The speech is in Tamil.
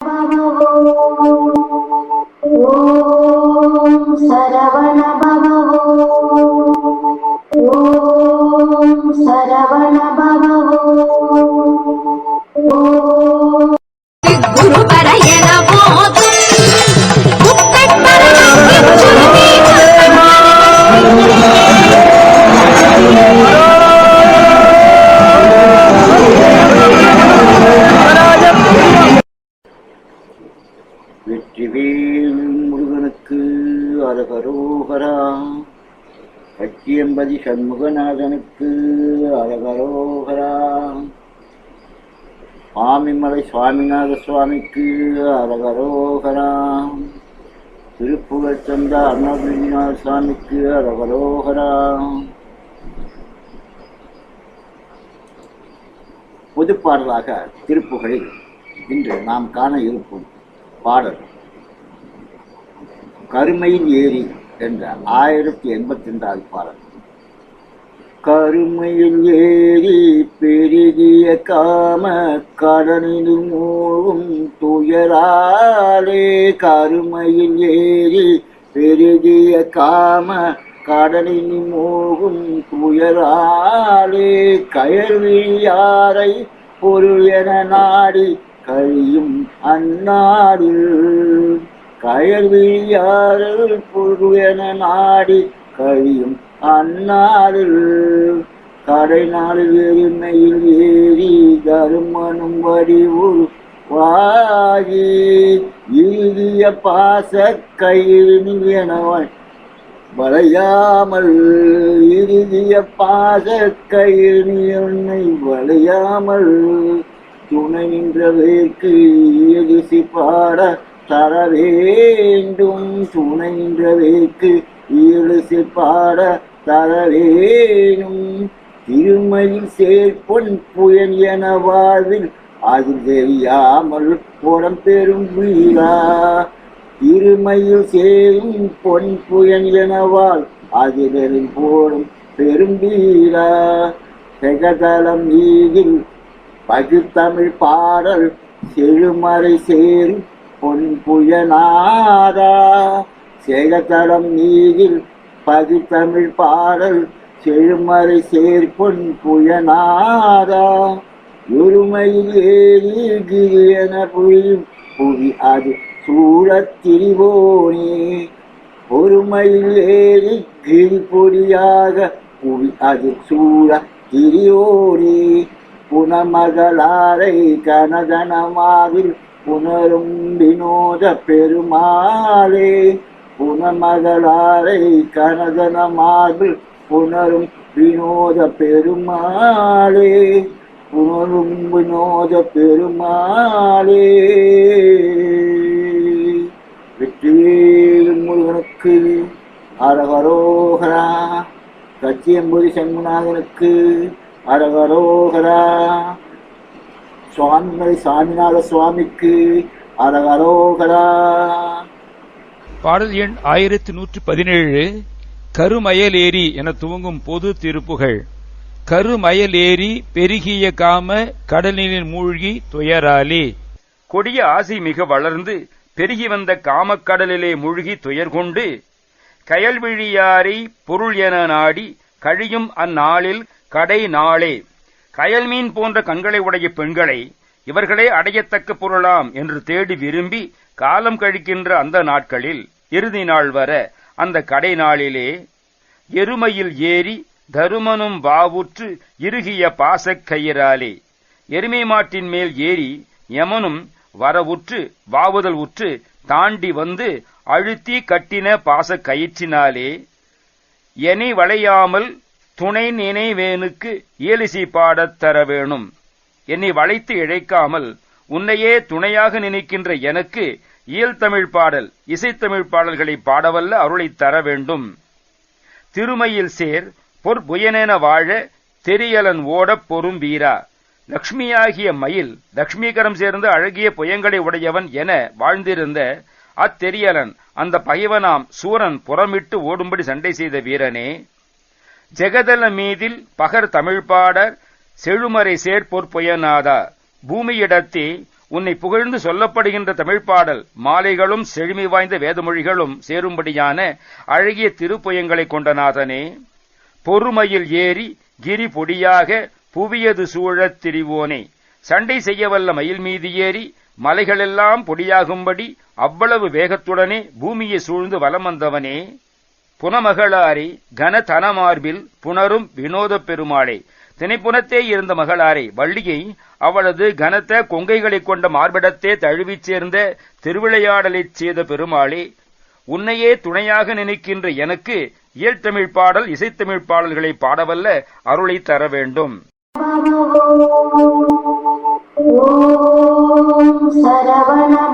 ஓம் சரவண பவ. ஓம் சரவண பவ. ஓம் குருபர என போதும் வெற்றிவேல் முருகனுக்கு அரகரோகரா. கச்சியம்பதி சண்முகநாதனுக்கு அரகரோகரா. ஆமிமலை சுவாமிநாத சுவாமிக்கு அரகரோகரா. திருப்புகழ் தந்த அருணாபிநாத சுவாமிக்கு அரகரோகரா. பொதுப்பாடலாக திருப்புகழில் இன்று நாம் காண இருக்கும் பாடல் கருமையில் ஏரி என்ற 1082வது பாடல். கருமையில் ஏரி பெருகிய காம கடனில் மூழ்கும் துயராலே. கருமையில் ஏரி பெருகிய காம கடனில் மூழ்கும் துயராலே. கயல்விழியாரை பொருள் என நாடி கழியும் அந்நாடில். கயல்விழியாரல் பொருள் என நாடி கழியும் அந்நாடில். கடை நாளில் எருமையில் ஏறி தருமனும் வடிவுள் வாகி இறுதிய பாச கையில் எனவன் வளையாமல். இறுதிய பாச கையில் என்னை வளையாமல். துணை நின்றவேற்கு எழுசி பாட தர வேண்டும். துணை நின்றவேற்கு எழுசி பாட தர வேணும். திருமையில் சேர்ப்பொன் புயன் என வாழ்வில் அது தெரியாமல் புறம் பெரும் வீரா. திருமையில் சேரும் பொன் புயன் எனவாள் அது வெறும் போடும் பெரும் வீரா. செகதளம் நீதில் பகுத்தமிழ் பாடல் செழுமறை சேரும் பொன் புயனாதா. செகதளம் நீதில் பகுத்தமிழ் பாடல் செழுமறை சேர்பொன் புயனாதா. ஒருமையில் ஏறி கிரி என புரியும் புவி அது சூழத் திரிவோனே. ஒருமையில் ஏறி கிரி பொடியாக புவி அது சூழத் திரியோனே. புனமகளாரை கனகனமாவில் புனரும் வினோத பெருமாளே. புனமகளாரை கனகனமாவில் புனரும் வினோத பெருமாளே. புனரும் வினோத பெருமாளே. வெற்றிவேல் முருகனுக்கு அரகரோகரா. கச்சியம்பதி சண்முகநாதனுக்கு அரகரோகரா. சுவாமிமலை சாமிநாத சுவாமிக்கு அரகரோகரா. பாடல் எண் 1117. கருமயலேரி என துவங்கும் பொது திருப்புகழ். கருமயலேரி பெருகிய காம கடலினில் மூழ்கி துயராலே. கொடிய ஆசை மிக வளர்ந்து பெருகி வந்த காமக்கடலிலே மூழ்கி துயர் கொண்டு கயல்விழியாரை பொருள் என நாடி கழியும் அந்நாளில் கடை நாளே. கயல்மீன் போன்ற கண்களை உடைய பெண்களை இவர்களே அடையத்தக்க பொருளாம் என்று தேடி விரும்பி காலம் கழிக்கின்ற அந்த நாட்களில் இறுதி நாள் வர அந்த கடை நாளிலே எருமையில் ஏறி தருமனும் வாவுற்று இறுகிய பாசக் கயிறாலே. எருமை மாட்டின் மேல் ஏறி யமனும் வரவுற்று வாவுதல் உற்று தாண்டி வந்து அழுத்தி கட்டின பாசக் கயிற்றினாலே எனை வளையாமல் துணை நினைவேனுக்கு இயலிசை பாடத் தர வேணும். என்னை வளைத்து இழைக்காமல் உன்னையே துணையாக நினைக்கின்ற எனக்கு இயல்தமிழ் பாடல் இசைத்தமிழ் பாடல்களை பாடவல்ல அருளைத் தர வேண்டும். திருமையில் சேர் பொற்புயனென வாழ தெரியலன் ஓடப் பொறும் வீரா. லக்ஷ்மியாகிய மயில் லக்ஷ்மீகரம் சேர்ந்து அழகிய புயங்களை உடையவன் என வாழ்ந்திருந்த அத்தெரியலன் அந்த பகைவனாம் சூரன் புறமிட்டு ஓடும்படி சண்டை செய்த வீரனே. ஜெகதல மீதில் பகர் தமிழ் பாடர் செழுமறை சேர்ப்பொற் புயனாதா. பூமியிடத்தே உன்னை புகழ்ந்து சொல்லப்படுகின்ற தமிழ் பாடல் மாலைகளும் செழுமை வாய்ந்த வேதமொழிகளும் சேரும்படியான அழகிய திருப்புயங்களை கொண்ட நாதனே, பொறுமையில் ஏறி கிரி பொடியாக புவியது சூழத் திரிவோனே, சண்டை செய்யவல்ல மயில் மீது ஏறி மலைகளெல்லாம் பொடியாகும்படி அவ்வளவு வேகத்துடனே பூமியை சூழ்ந்து வலம் வந்தவனே, புனமகளாரே கனதனமார்பில் புணரும் வினோதப் பெருமாளே, திணைப்புனத்தே இருந்த மகளாரை வள்ளியை அவளது கனத்த கொங்கைகளைக் கொண்ட மார்பிடத்தே தழுவிச் சேர்ந்த திருவிளையாடலைச் செய்த பெருமாளே, உன்னையே துணையாக நினைக்கின்ற எனக்கு இயல்தமிழ் பாடல் இசைத்தமிழ் பாடல்களை பாடவல்ல அருளை தர வேண்டும். ஓம் சரவண